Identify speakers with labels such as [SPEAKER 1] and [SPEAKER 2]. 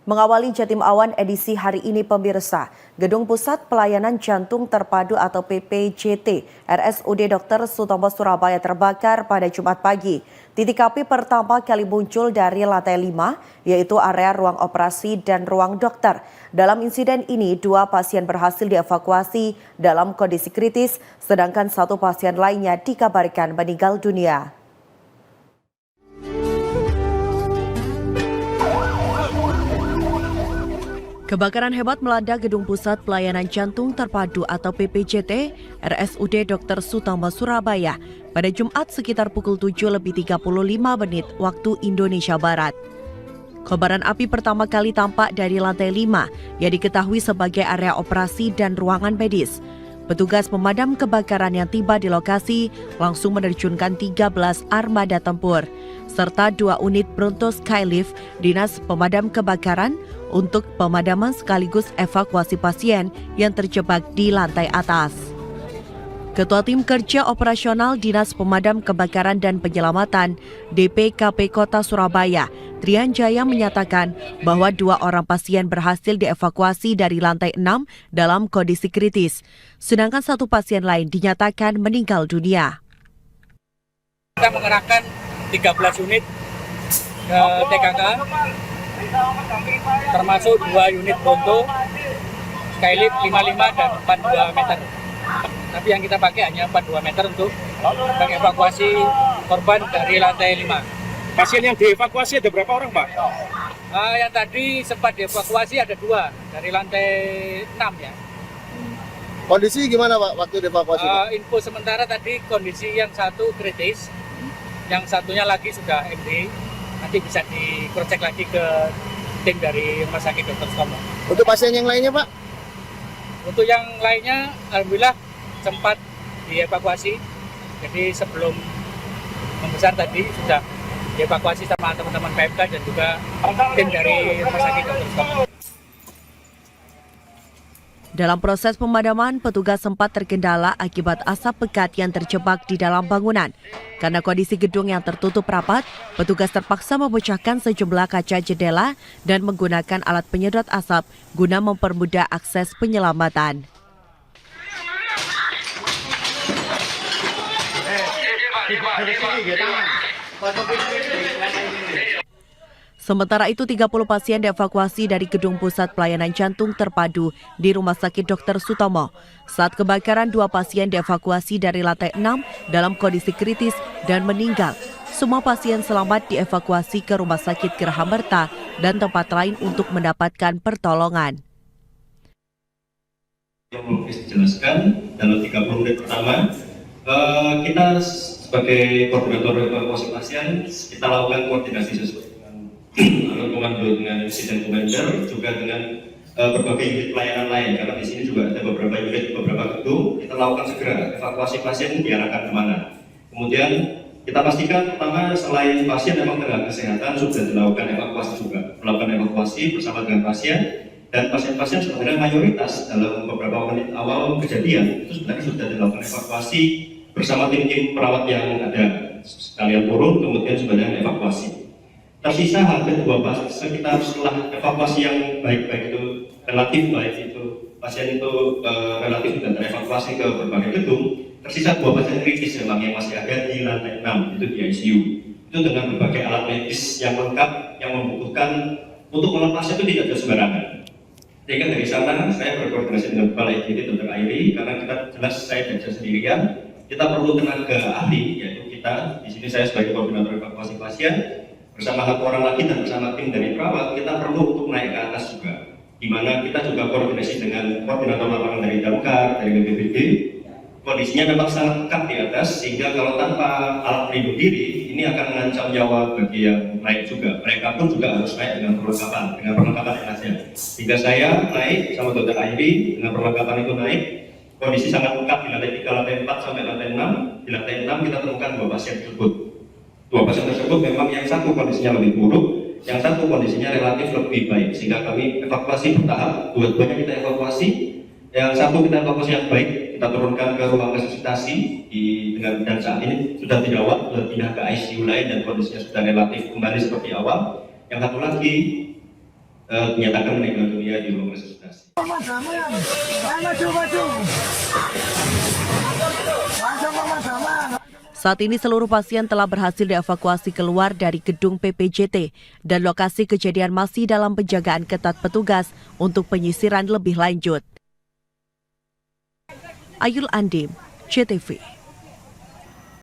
[SPEAKER 1] Mengawali Jatim Awan edisi hari ini pemirsa, Gedung Pusat Pelayanan Jantung Terpadu atau PPJT RSUD Dr. Sutomo Surabaya terbakar pada Jumat pagi. Titik api pertama kali muncul dari lantai 5, yaitu area ruang operasi dan ruang dokter. Dalam insiden ini, 2 pasien berhasil dievakuasi dalam kondisi kritis, sedangkan 1 pasien lainnya dikabarkan meninggal dunia. Kebakaran hebat melanda Gedung Pusat Pelayanan Jantung Terpadu atau PPJT RSUD Dr. Sutomo Surabaya pada Jumat sekitar pukul 7.35 waktu Indonesia Barat. Kobaran api pertama kali tampak dari lantai 5 yang diketahui sebagai area operasi dan ruangan medis. Petugas pemadam kebakaran yang tiba di lokasi langsung menerjunkan 13 armada tempur serta 2 unit Bronto Skylift Dinas Pemadam Kebakaran untuk pemadaman sekaligus evakuasi pasien yang terjebak di lantai atas. Ketua Tim Kerja Operasional Dinas Pemadam Kebakaran dan Penyelamatan DPKP Kota Surabaya, Trian Jaya menyatakan bahwa 2 orang pasien berhasil dievakuasi dari lantai 6 dalam kondisi kritis, sedangkan 1 pasien lain dinyatakan meninggal dunia.
[SPEAKER 2] Kita mengerahkan 13 unit ke TKK, termasuk 2 unit Bronto, Skylift 55 dan 42 meter. Tapi yang kita pakai hanya 42 meter untuk mengevakuasi korban dari lantai 5.
[SPEAKER 3] Pasien yang dievakuasi ada berapa orang, Pak?
[SPEAKER 2] Yang tadi sempat dievakuasi ada 2 dari lantai 6 ya.
[SPEAKER 4] Kondisi gimana Pak waktu dievakuasi?
[SPEAKER 2] Info sementara tadi kondisi yang 1 kritis, yang satunya lagi sudah MD. Nanti bisa dicek lagi ke tim dari Rumah Sakit Dr. Sutomo.
[SPEAKER 4] Untuk pasien yang lainnya Pak?
[SPEAKER 2] Untuk yang lainnya alhamdulillah sempat dievakuasi. Jadi sebelum membesar tadi sudah dievakuasi sama teman-teman PMK dan juga tim dari Rumah Sakit Dr. Sutomo.
[SPEAKER 1] Dalam proses pemadaman, petugas sempat terkendala akibat asap pekat yang terjebak di dalam bangunan. Karena kondisi gedung yang tertutup rapat, petugas terpaksa memecahkan sejumlah kaca jendela dan menggunakan alat penyedot asap guna mempermudah akses penyelamatan. Sementara itu, 30 pasien dievakuasi dari Gedung Pusat Pelayanan Jantung Terpadu di Rumah Sakit Dr. Sutomo. Saat kebakaran, 2 pasien dievakuasi dari lantai 6 dalam kondisi kritis dan meninggal. Semua pasien selamat dievakuasi ke Rumah Sakit Geraha dan tempat lain untuk mendapatkan pertolongan.
[SPEAKER 5] Yang belum dijelaskan dalam 30 menit pertama, kita sebagai koordinator evakuasi pasien, kita lakukan koordinasi sesuai dengan komando dengan insiden commander, juga dengan berbagai unit pelayanan lain, karena di sini juga ada beberapa unit, beberapa gedung. Kita lakukan segera evakuasi pasien diarahkan kemana. Kemudian kita pastikan pertama selain pasien memang tenaga kesehatan sudah dilakukan evakuasi juga, melakukan evakuasi bersama dengan pasien, dan pasien-pasien sebenarnya mayoritas dalam beberapa menit awal kejadian itu sebenarnya sudah dilakukan evakuasi bersama tim-tim perawat yang ada, sekalian turun kemudian sebenarnya evakuasi. Tersisa hampir 2 pasien sekitar setelah evakuasi yang baik itu relatif baik itu pasien itu relatif sudah terevakuasi ke berbagai gedung. Tersisa 2 pasien kritis memang yang masih ada di lantai 6 itu di ICU. Itu dengan berbagai alat medis yang lengkap yang membutuhkan untuk melepasnya itu tidak ada sembarangan. Sehingga dari sana saya berkoordinasi dengan Kepala IGD Dr. Airi, karena kita jelas saya tidak sendirian. Kita perlu tenaga ahli, yaitu kita di sini saya sebagai koordinator evakuasi pasien bersama 1 orang lagi dan bersama tim dari perawat. Kita perlu untuk naik ke atas juga, di mana kita juga koordinasi dengan koordinator lapangan dari Damkar, dari BPBD. Kondisinya memang sangat lengkap di atas, sehingga kalau tanpa alat pelindung diri ini akan mengancam nyawa bagi yang naik juga. Mereka pun juga harus naik dengan perlengkapan yang ada. Sehingga saya naik sama Dr. Airi dengan perlengkapan itu naik. Kondisi sangat lengkap di lantai 3, lantai 4 sampai lantai 6. Di lantai 6 kita temukan 2 pasien tersebut. 2 pasien tersebut memang yang 1 kondisinya lebih buruk, yang 1 kondisinya relatif lebih baik, sehingga kami evakuasi bertahap. 2-duanya kita evakuasi. Yang 1 kita evakuasi yang baik, kita turunkan ke ruang resusitasi dan saat ini sudah dirawat, sudah pindah ke ICU lain dan kondisinya sudah relatif kembali seperti awal. Yang 1 lagi menyatakan meninggal dunia di ruang resusitasi.
[SPEAKER 1] Saat ini seluruh pasien telah berhasil dievakuasi keluar dari gedung PPJT dan lokasi kejadian masih dalam penjagaan ketat petugas untuk penyisiran lebih lanjut. Ayul Andim, CTV.